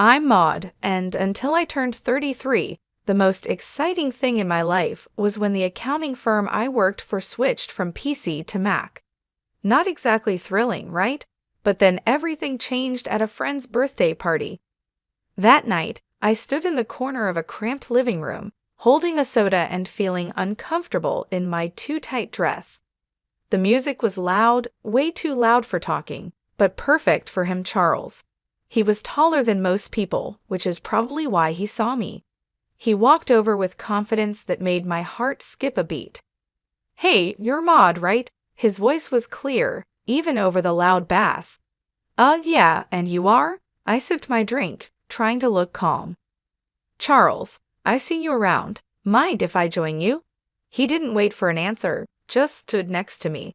I'm Maud, and until I turned 33, the most exciting thing in my life was when the accounting firm I worked for switched from PC to Mac. Not exactly thrilling, right? But then everything changed at a friend's birthday party. That night, I stood in the corner of a cramped living room, holding a soda and feeling uncomfortable in my too tight dress. The music was loud, way too loud for talking, but perfect for him, Charles. He was taller than most people, which is probably why he saw me. He walked over with confidence that made my heart skip a beat. "Hey, you're Maud, right?" His voice was clear, even over the loud bass. Yeah, and you are?" I sipped my drink, trying to look calm. "Charles, I see you around. Mind if I join you?" He didn't wait for an answer, just stood next to me.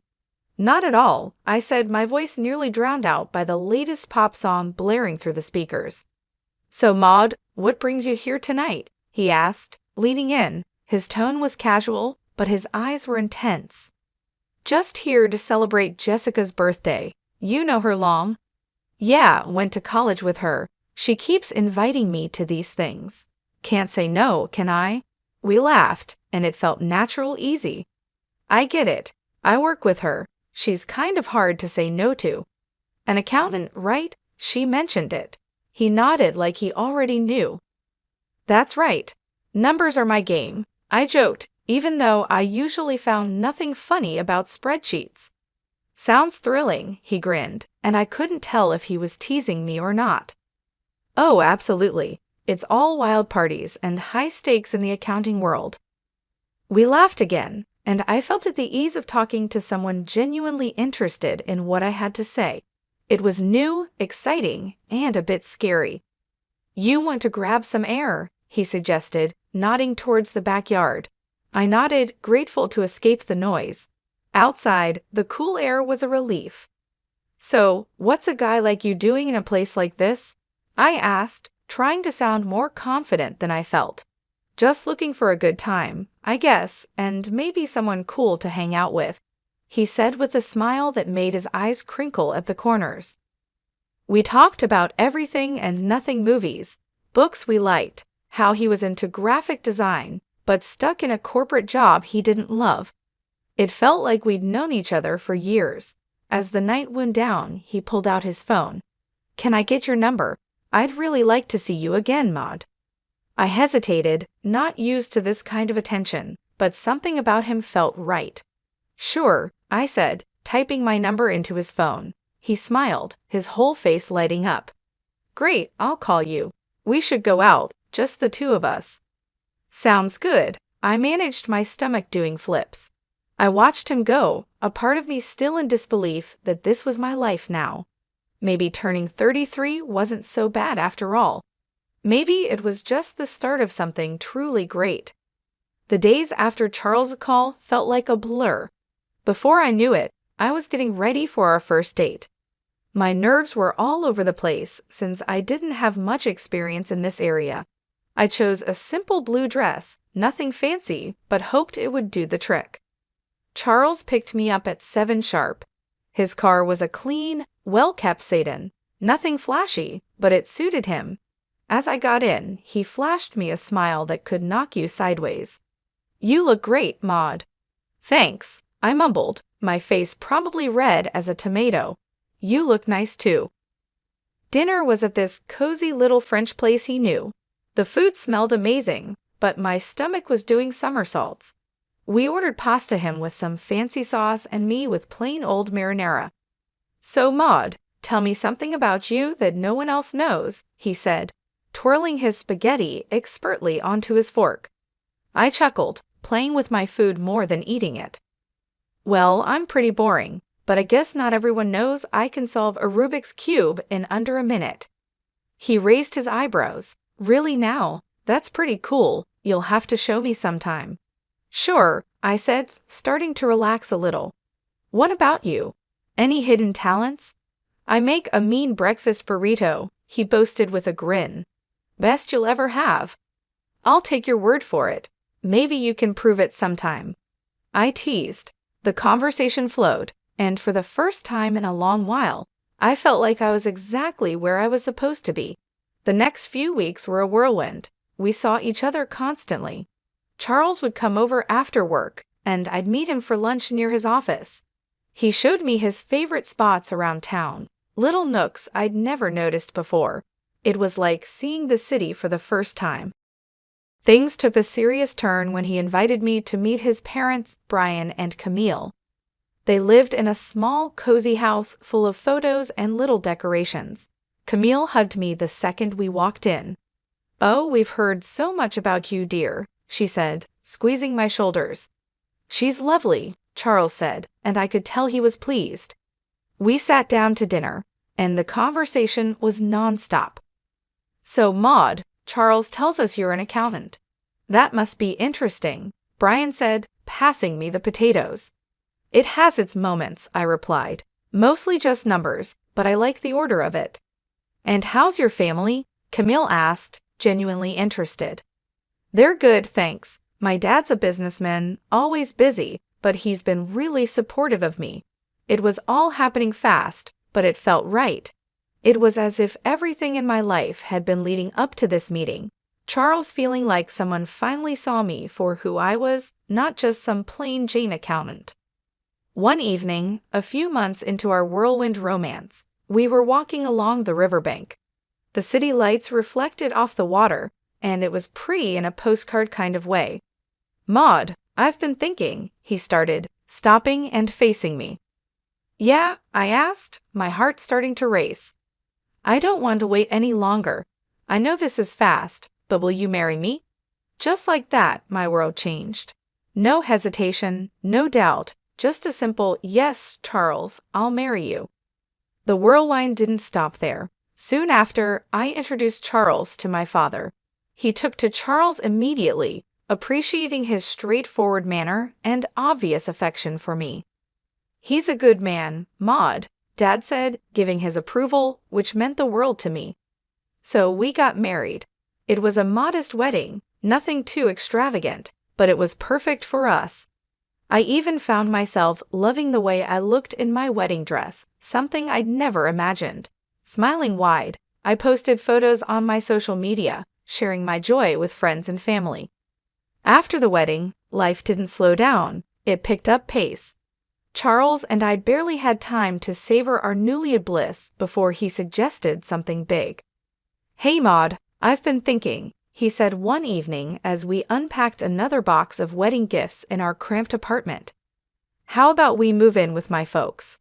"Not at all," I said, my voice nearly drowned out by the latest pop song blaring through the speakers. "So, Maud, what brings you here tonight?" he asked, leaning in. His tone was casual, but his eyes were intense. "Just here to celebrate Jessica's birthday. You know her long?" "Yeah, went to college with her. She keeps inviting me to these things. Can't say no, can I?" We laughed, and it felt natural, easy. "I get it. I work with her. She's kind of hard to say no to." "An accountant, right?" She mentioned it. He nodded like he already knew. "That's right. Numbers are my game," I joked, even though I usually found nothing funny about spreadsheets. "Sounds thrilling," he grinned, and I couldn't tell if he was teasing me or not. "Oh, absolutely. It's all wild parties and high stakes in the accounting world." We laughed again, and I felt at the ease of talking to someone genuinely interested in what I had to say. It was new, exciting, and a bit scary. "You want to grab some air," he suggested, nodding towards the backyard. I nodded, grateful to escape the noise. Outside, the cool air was a relief. "So, what's a guy like you doing in a place like this?" I asked, trying to sound more confident than I felt. "Just looking for a good time, I guess, and maybe someone cool to hang out with," he said with a smile that made his eyes crinkle at the corners. We talked about everything and nothing: movies, books we liked, how he was into graphic design, but stuck in a corporate job he didn't love. It felt like we'd known each other for years. As the night wound down, he pulled out his phone. "Can I get your number? I'd really like to see you again, Maud." I hesitated, not used to this kind of attention, but something about him felt right. "Sure," I said, typing my number into his phone. He smiled, his whole face lighting up. "Great, I'll call you. We should go out, just the two of us." "Sounds good." I managed my stomach doing flips. I watched him go, a part of me still in disbelief that this was my life now. Maybe turning 33 wasn't so bad after all. Maybe it was just the start of something truly great. The days after Charles' call felt like a blur. Before I knew it, I was getting ready for our first date. My nerves were all over the place since I didn't have much experience in this area. I chose a simple blue dress, nothing fancy, but hoped it would do the trick. Charles picked me up at 7 sharp. His car was a clean, well-kept sedan. Nothing flashy, but it suited him. As I got in, he flashed me a smile that could knock you sideways. "You look great, Maud." "Thanks," I mumbled, my face probably red as a tomato. "You look nice too." Dinner was at this cozy little French place he knew. The food smelled amazing, but my stomach was doing somersaults. We ordered pasta, him with some fancy sauce and me with plain old marinara. "So, Maud, tell me something about you that no one else knows," he said, twirling his spaghetti expertly onto his fork. I chuckled, playing with my food more than eating it. "Well, I'm pretty boring, but I guess not everyone knows I can solve a Rubik's Cube in under a minute." He raised his eyebrows. "Really now? That's pretty cool. You'll have to show me sometime." "Sure," I said, starting to relax a little. "What about you? Any hidden talents?" "I make a mean breakfast burrito," he boasted with a grin. "Best you'll ever have." "I'll take your word for it. Maybe you can prove it sometime." I teased. The conversation flowed, and for the first time in a long while, I felt like I was exactly where I was supposed to be. The next few weeks were a whirlwind. We saw each other constantly. Charles would come over after work, and I'd meet him for lunch near his office. He showed me his favorite spots around town, little nooks I'd never noticed before. It was like seeing the city for the first time. Things took a serious turn when he invited me to meet his parents, Brian and Camille. They lived in a small, cozy house full of photos and little decorations. Camille hugged me the second we walked in. "Oh, we've heard so much about you, dear," she said, squeezing my shoulders. "She's lovely," Charles said, and I could tell he was pleased. We sat down to dinner, and the conversation was nonstop. "So, Maud, Charles tells us you're an accountant. That must be interesting," Brian said, passing me the potatoes. "It has its moments," I replied. "Mostly just numbers, but I like the order of it." "And how's your family?" Camille asked, genuinely interested. "They're good, thanks. My dad's a businessman, always busy, but he's been really supportive of me. It was all happening fast, but it felt right. It was as if everything in my life had been leading up to this meeting. Charles feeling like someone finally saw me for who I was, not just some plain Jane accountant." One evening, a few months into our whirlwind romance, we were walking along the riverbank. The city lights reflected off the water, and it was pretty in a postcard kind of way. "Maud, I've been thinking," he started, stopping and facing me. "Yeah?" I asked, my heart starting to race. "I don't want to wait any longer. I know this is fast, but will you marry me?" Just like that, my world changed. No hesitation, no doubt, just a simple, "Yes, Charles, I'll marry you." The whirlwind didn't stop there. Soon after, I introduced Charles to my father. He took to Charles immediately, appreciating his straightforward manner and obvious affection for me. "He's a good man, Maud," Dad said, giving his approval, which meant the world to me. So we got married. It was a modest wedding, nothing too extravagant, but it was perfect for us. I even found myself loving the way I looked in my wedding dress, something I'd never imagined. Smiling wide, I posted photos on my social media, sharing my joy with friends and family. After the wedding, life didn't slow down, it picked up pace. Charles and I barely had time to savor our newly bliss before he suggested something big. "Hey Maud, I've been thinking," he said one evening as we unpacked another box of wedding gifts in our cramped apartment. "How about we move in with my folks?"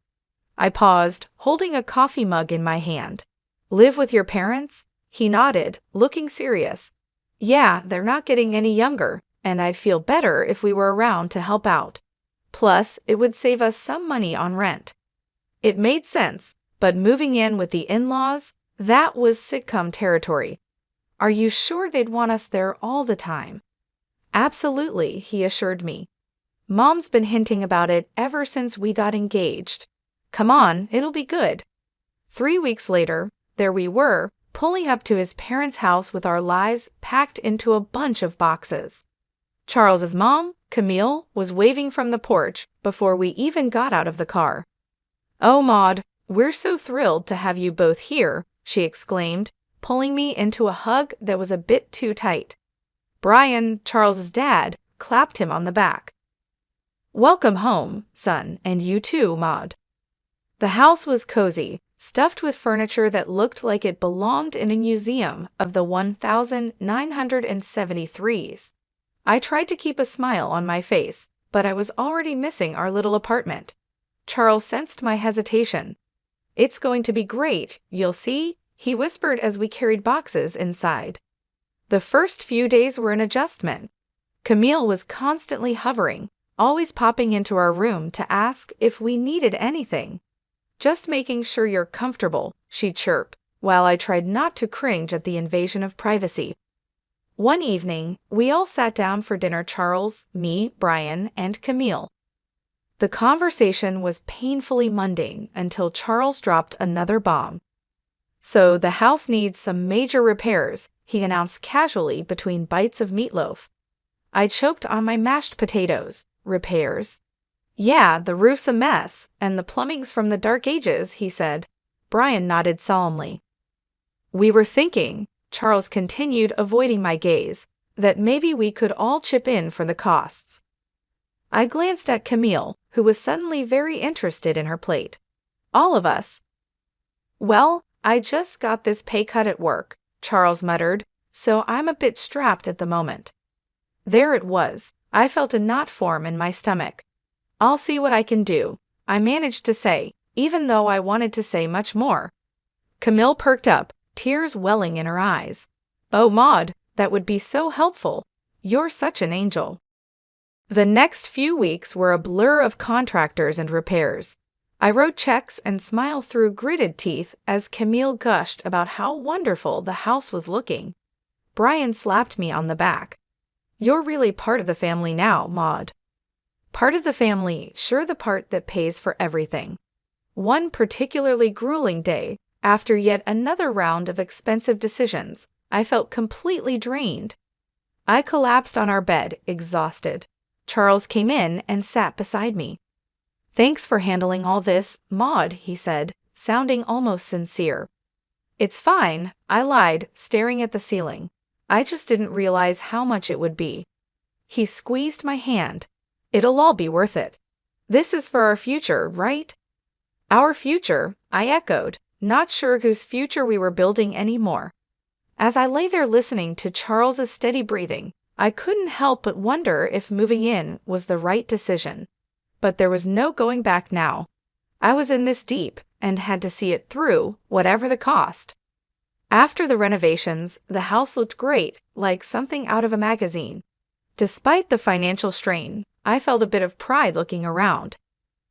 I paused, holding a coffee mug in my hand. "Live with your parents?" He nodded, looking serious. "Yeah, they're not getting any younger, and I'd feel better if we were around to help out. Plus, it would save us some money on rent." It made sense, but moving in with the in-laws, that was sitcom territory. "Are you sure they'd want us there all the time?" "Absolutely," he assured me. "Mom's been hinting about it ever since we got engaged. Come on, it'll be good." 3 weeks later, there we were, pulling up to his parents' house with our lives packed into a bunch of boxes. Charles's mom, Camille, was waving from the porch before we even got out of the car. "Oh, Maud, we're so thrilled to have you both here," she exclaimed, pulling me into a hug that was a bit too tight. Brian, Charles's dad, clapped him on the back. "Welcome home, son, and you too, Maud." The house was cozy, stuffed with furniture that looked like it belonged in a museum of the 1973s. I tried to keep a smile on my face, but I was already missing our little apartment. Charles sensed my hesitation. "It's going to be great, you'll see," he whispered as we carried boxes inside. The first few days were an adjustment. Camille was constantly hovering, always popping into our room to ask if we needed anything. "Just making sure you're comfortable," she'd chirp, while I tried not to cringe at the invasion of privacy. One evening, we all sat down for dinner, Charles, me, Brian, and Camille. The conversation was painfully mundane until Charles dropped another bomb. "So the house needs some major repairs," he announced casually between bites of meatloaf. I choked on my mashed potatoes. "Repairs?" "Yeah, the roof's a mess, and the plumbing's from the dark ages," he said. Brian nodded solemnly. "We were thinking," Charles continued, avoiding my gaze, that maybe we could all chip in for the costs. I glanced at Camille, who was suddenly very interested in her plate. All of us. Well, I just got this pay cut at work, Charles muttered, so I'm a bit strapped at the moment. There it was. I felt a knot form in my stomach. I'll see what I can do, I managed to say, even though I wanted to say much more. Camille perked up, tears welling in her eyes. Oh, Maud, that would be so helpful. You're such an angel. The next few weeks were a blur of contractors and repairs. I wrote checks and smiled through gritted teeth as Camille gushed about how wonderful the house was looking. Brian slapped me on the back. You're really part of the family now, Maud. Part of the family, sure, the part that pays for everything. One particularly grueling day, after yet another round of expensive decisions, I felt completely drained. I collapsed on our bed, exhausted. Charles came in and sat beside me. Thanks for handling all this, Maud, he said, sounding almost sincere. It's fine, I lied, staring at the ceiling. I just didn't realize how much it would be. He squeezed my hand. It'll all be worth it. This is for our future, right? Our future, I echoed, not sure whose future we were building anymore. As I lay there listening to Charles's steady breathing, I couldn't help but wonder if moving in was the right decision. But there was no going back now. I was in this deep and had to see it through, whatever the cost. After the renovations, the house looked great, like something out of a magazine. Despite the financial strain, I felt a bit of pride looking around.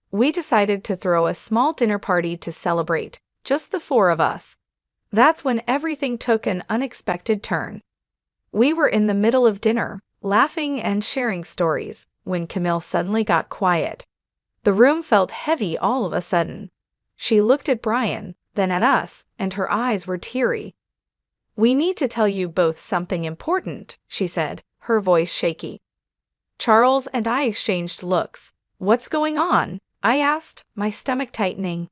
We decided to throw a small dinner party to celebrate, just the four of us. That's when everything took an unexpected turn. We were in the middle of dinner, laughing and sharing stories, when Camille suddenly got quiet. The room felt heavy all of a sudden. She looked at Brian, then at us, and her eyes were teary. We need to tell you both something important, she said, her voice shaky. Charles and I exchanged looks. What's going on? I asked, my stomach tightening.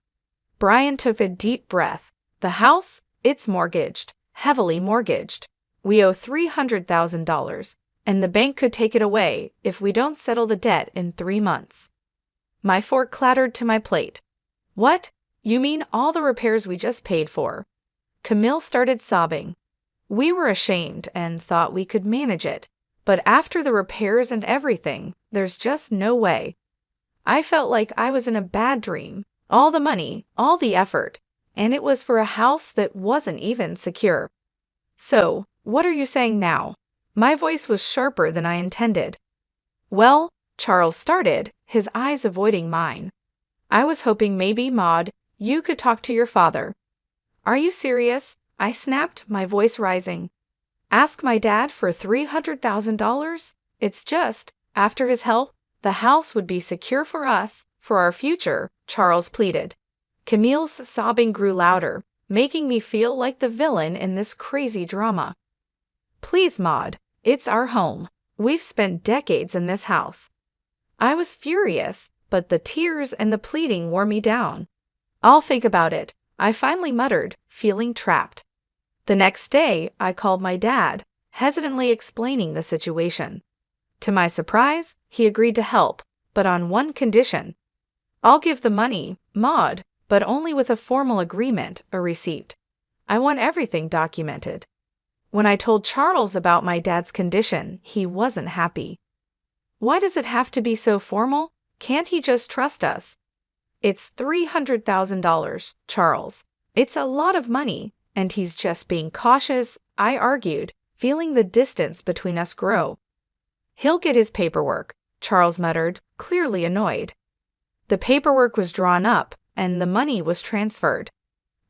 Brian took a deep breath. The house? It's mortgaged, heavily mortgaged. We owe $300,000, and the bank could take it away if we don't settle the debt in 3 months. My fork clattered to my plate. What? You mean all the repairs we just paid for? Camille started sobbing. We were ashamed and thought we could manage it, but after the repairs and everything, there's just no way. I felt like I was in a bad dream. All the money, all the effort, and it was for a house that wasn't even secure. So, what are you saying now? My voice was sharper than I intended. Well, Charles started, his eyes avoiding mine. I was hoping maybe, Maud, you could talk to your father. Are you serious? I snapped, my voice rising. Ask my dad for $300,000? It's just, after his help, the house would be secure for us, for our future, Charles pleaded. Camille's sobbing grew louder, making me feel like the villain in this crazy drama. Please, Maud, it's our home. We've spent decades in this house. I was furious, but the tears and the pleading wore me down. I'll think about it, I finally muttered, feeling trapped. The next day, I called my dad, hesitantly explaining the situation. To my surprise, he agreed to help, but on one condition. I'll give the money, Maud, but only with a formal agreement, a receipt. I want everything documented. When I told Charles about my dad's condition, he wasn't happy. Why does it have to be so formal? Can't he just trust us? It's $300,000, Charles. It's a lot of money, and he's just being cautious, I argued, feeling the distance between us grow. He'll get his paperwork, Charles muttered, clearly annoyed. The paperwork was drawn up, and the money was transferred.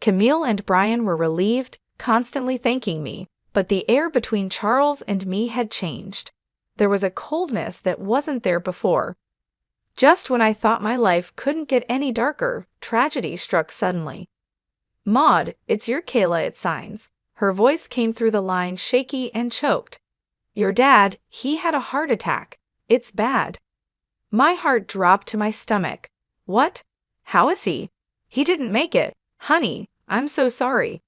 Camille and Brian were relieved, constantly thanking me, but the air between Charles and me had changed. There was a coldness that wasn't there before. Just when I thought my life couldn't get any darker, tragedy struck suddenly. Maud, it's your Kayla, it signs. Her voice came through the line shaky and choked. Your dad, he had a heart attack. It's bad. My heart dropped to my stomach. What? How is he? He didn't make it. Honey, I'm so sorry.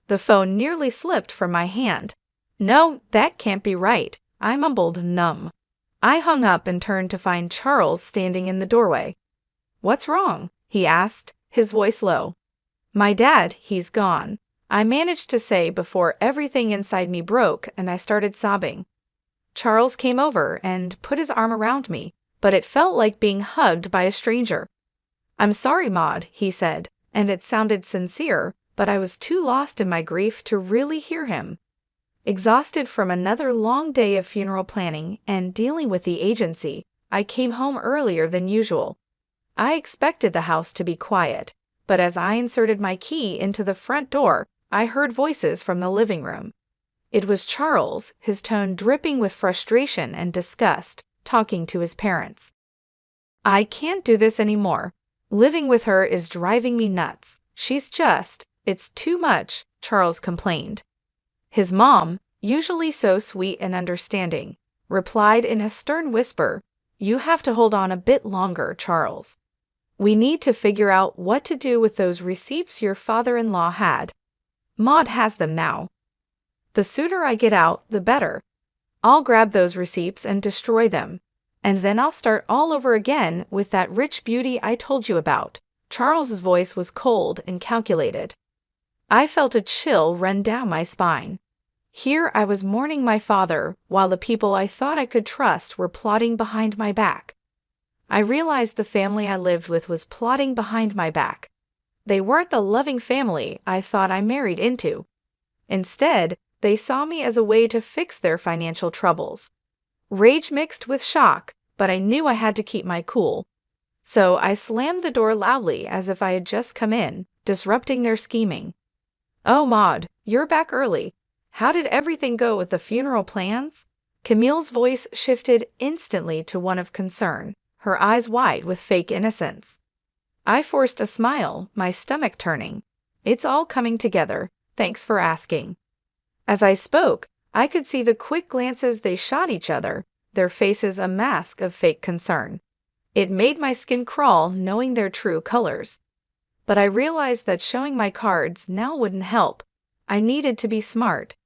The phone nearly slipped from my hand. No, that can't be right, I mumbled, numb. I hung up and turned to find Charles standing in the doorway. What's wrong? He asked, his voice low. My dad, he's gone, I managed to say before everything inside me broke and I started sobbing. Charles came over and put his arm around me, but it felt like being hugged by a stranger. I'm sorry, Maud, he said, and it sounded sincere, but I was too lost in my grief to really hear him. Exhausted from another long day of funeral planning and dealing with the agency, I came home earlier than usual. I expected the house to be quiet, but as I inserted my key into the front door, I heard voices from the living room. It was Charles, his tone dripping with frustration and disgust, talking to his parents. I can't do this anymore. Living with her is driving me nuts. It's too much, Charles complained. His mom, usually so sweet and understanding, replied in a stern whisper, You have to hold on a bit longer, Charles. We need to figure out what to do with those receipts your father-in-law had. Maud has them now. The sooner I get out, the better. I'll grab those receipts and destroy them, and then I'll start all over again with that rich beauty I told you about. Charles's voice was cold and calculated. I felt a chill run down my spine. Here I was mourning my father, while the people I thought I could trust were plotting behind my back. I realized the family I lived with was plotting behind my back. They weren't the loving family I thought I married into. Instead, they saw me as a way to fix their financial troubles. Rage mixed with shock, but I knew I had to keep my cool. So I slammed the door loudly as if I had just come in, disrupting their scheming. Oh, Maud, you're back early. How did everything go with the funeral plans? Camille's voice shifted instantly to one of concern, her eyes wide with fake innocence. I forced a smile, my stomach turning. It's all coming together, thanks for asking. As I spoke, I could see the quick glances they shot each other, their faces a mask of fake concern. It made my skin crawl knowing their true colors. But I realized that showing my cards now wouldn't help. I needed to be smart.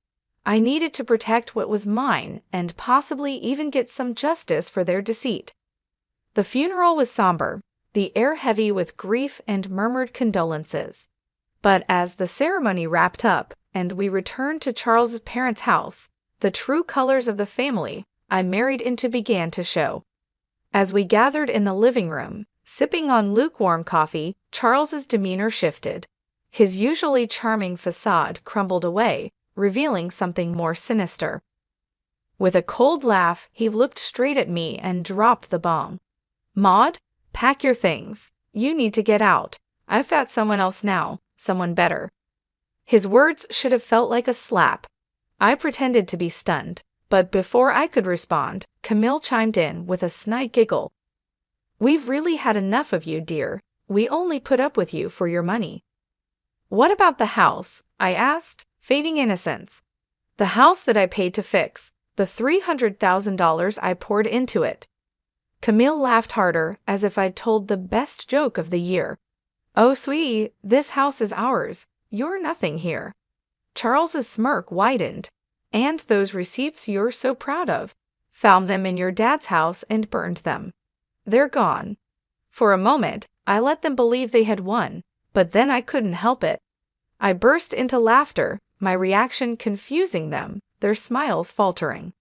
I needed to protect what was mine and possibly even get some justice for their deceit. The funeral was somber, the air heavy with grief and murmured condolences. But as the ceremony wrapped up and we returned to Charles's parents' house, the true colors of the family I married into began to show. As we gathered in the living room, sipping on lukewarm coffee, Charles's demeanor shifted. His usually charming facade crumbled away, revealing something more sinister. With a cold laugh, he looked straight at me and dropped the bomb. Maud, pack your things. You need to get out. I've got someone else now, someone better. His words should have felt like a slap. I pretended to be stunned, but before I could respond, Camille chimed in with a snide giggle. We've really had enough of you, dear. We only put up with you for your money. What about the house? I asked, feigning innocence. The house that I paid to fix, the $300,000 I poured into it. Camille laughed harder, as if I'd told the best joke of the year. Oh, sweetie, this house is ours. You're nothing here. Charles's smirk widened. And those receipts you're so proud of. Found them in your dad's house and burned them. They're gone. For a moment, I let them believe they had won, but then I couldn't help it. I burst into laughter, my reaction confusing them, their smiles faltering.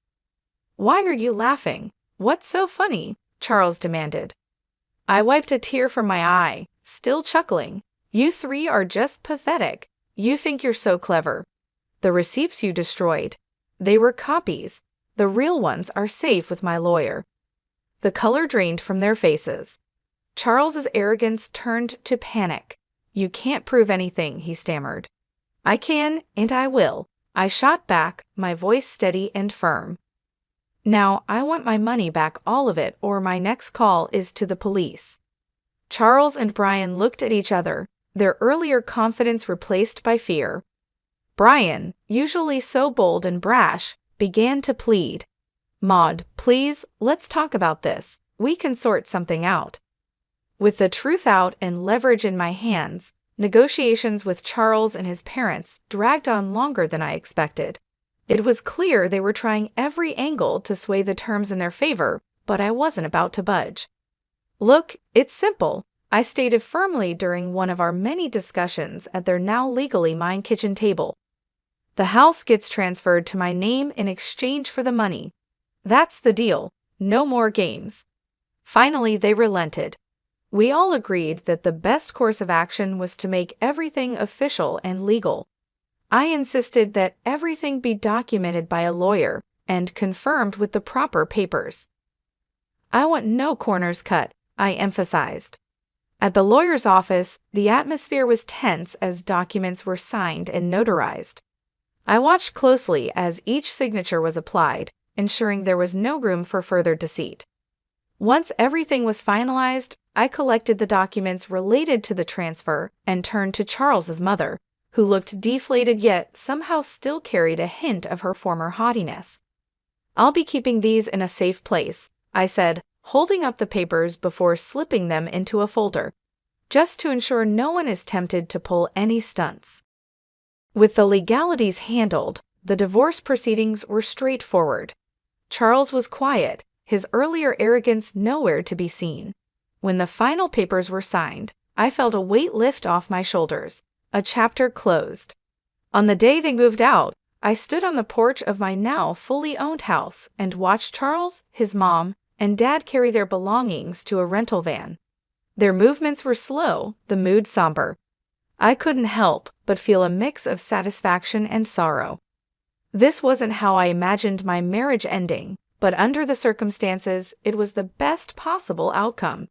Why are you laughing? What's so funny? Charles demanded. I wiped a tear from my eye, still chuckling. You three are just pathetic. You think you're so clever. The receipts you destroyed. They were copies. The real ones are safe with my lawyer. The color drained from their faces. Charles's arrogance turned to panic. You can't prove anything, he stammered. I can, and I will. I shot back, my voice steady and firm. Now, I want my money back, all of it, or my next call is to the police. Charles and Brian looked at each other, their earlier confidence replaced by fear. Brian, usually so bold and brash, began to plead. Maud, please, let's talk about this. We can sort something out. With the truth out and leverage in my hands, Negotiations with Charles and his parents dragged on longer than I expected. It was clear they were trying every angle to sway the terms in their favor, but I wasn't about to budge. "Look, it's simple," I stated firmly during one of our many discussions at their now legally mine kitchen table. "The house gets transferred to my name in exchange for the money. That's the deal. No more games." Finally, they relented. We all agreed that the best course of action was to make everything official and legal. I insisted that everything be documented by a lawyer and confirmed with the proper papers. "I want no corners cut," I emphasized. At the lawyer's office, the atmosphere was tense as documents were signed and notarized. I watched closely as each signature was applied, ensuring there was no room for further deceit. Once everything was finalized, I collected the documents related to the transfer and turned to Charles's mother, who looked deflated yet somehow still carried a hint of her former haughtiness. "I'll be keeping these in a safe place," I said, holding up the papers before slipping them into a folder, just to ensure no one is tempted to pull any stunts. With the legalities handled, the divorce proceedings were straightforward. Charles was quiet, his earlier arrogance nowhere to be seen. When the final papers were signed, I felt a weight lift off my shoulders, a chapter closed. On the day they moved out, I stood on the porch of my now fully owned house and watched Charles, his mom, and Dad carry their belongings to a rental van. Their movements were slow, the mood somber. I couldn't help but feel a mix of satisfaction and sorrow. This wasn't how I imagined my marriage ending, but under the circumstances, it was the best possible outcome.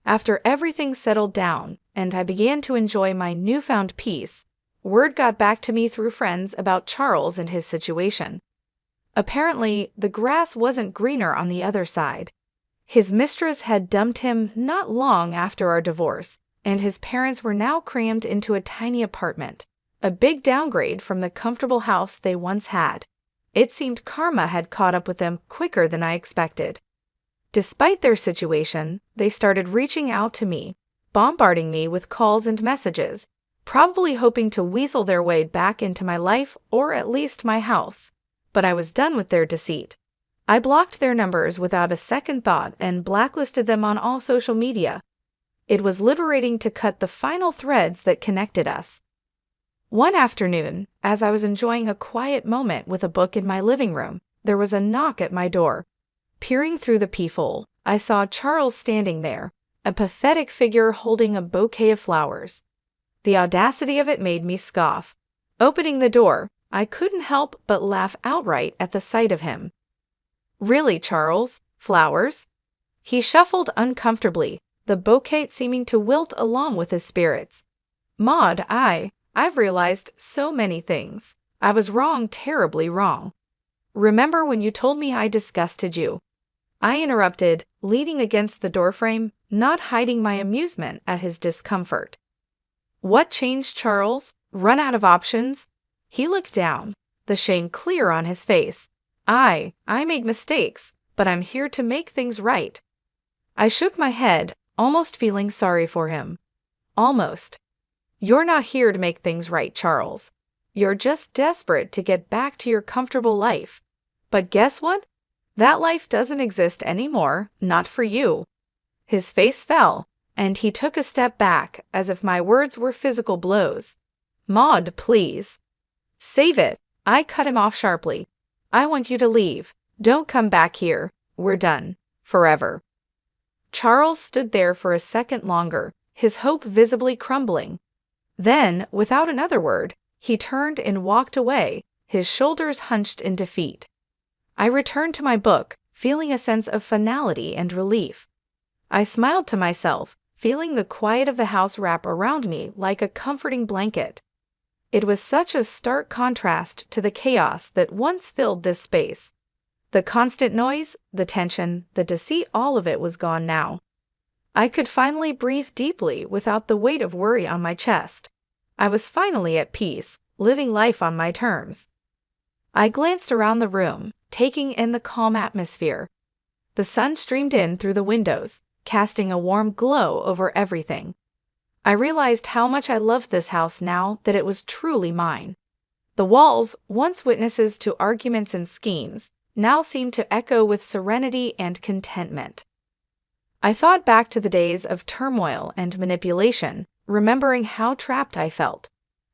After everything settled down and I began to enjoy my newfound peace, word got back to me through friends about Charles and his situation. Apparently, the grass wasn't greener on the other side. His mistress had dumped him not long after our divorce, and his parents were now crammed into a tiny apartment, a big downgrade from the comfortable house they once had. It seemed karma had caught up with them quicker than I expected. Despite their situation, they started reaching out to me, bombarding me with calls and messages, probably hoping to weasel their way back into my life or at least my house. But I was done with their deceit. I blocked their numbers without a second thought and blacklisted them on all social media. It was liberating to cut the final threads that connected us. One afternoon, as I was enjoying a quiet moment with a book in my living room, there was a knock at my door. Peering through the peephole, I saw Charles standing there, a pathetic figure holding a bouquet of flowers. The audacity of it made me scoff. Opening the door, I couldn't help but laugh outright at the sight of him. "Really, Charles? Flowers?" He shuffled uncomfortably, the bouquet seeming to wilt along with his spirits. "Maud, I've realized so many things. I was wrong, terribly wrong. Remember when you told me I disgusted you?" I interrupted, leaning against the doorframe, not hiding my amusement at his discomfort. "What changed, Charles? Run out of options?" He looked down, the shame clear on his face. I made mistakes, but I'm here to make things right." I shook my head, almost feeling sorry for him. "Almost. You're not here to make things right, Charles. You're just desperate to get back to your comfortable life. But guess what? That life doesn't exist anymore, not for you." His face fell, and he took a step back as if my words were physical blows. "Maud, please." "Save it," I cut him off sharply. "I want you to leave. Don't come back here. We're done. Forever." Charles stood there for a second longer, his hope visibly crumbling. Then, without another word, he turned and walked away, his shoulders hunched in defeat. I returned to my book, feeling a sense of finality and relief. I smiled to myself, feeling the quiet of the house wrap around me like a comforting blanket. It was such a stark contrast to the chaos that once filled this space. The constant noise, the tension, the deceit, all of it was gone now. I could finally breathe deeply without the weight of worry on my chest. I was finally at peace, living life on my terms. I glanced around the room, taking in the calm atmosphere. The sun streamed in through the windows, casting a warm glow over everything. I realized how much I loved this house now that it was truly mine. The walls, once witnesses to arguments and schemes, now seemed to echo with serenity and contentment. I thought back to the days of turmoil and manipulation, remembering how trapped I felt.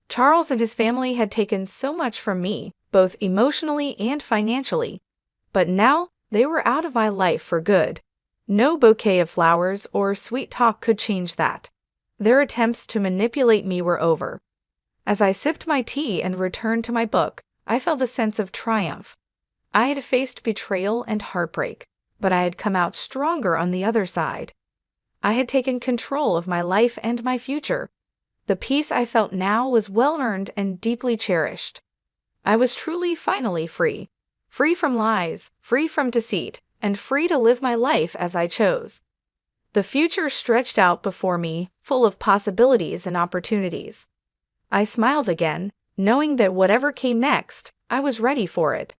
Charles and his family had taken so much from me, both emotionally and financially, but now they were out of my life for good. No bouquet of flowers or sweet talk could change that. Their attempts to manipulate me were over. As I sipped my tea and returned to my book, I felt a sense of triumph. I had faced betrayal and heartbreak, but I had come out stronger on the other side. I had taken control of my life and my future. The peace I felt now was well-earned and deeply cherished. I was truly finally free. Free from lies, free from deceit, and free to live my life as I chose. The future stretched out before me, full of possibilities and opportunities. I smiled again, knowing that whatever came next, I was ready for it.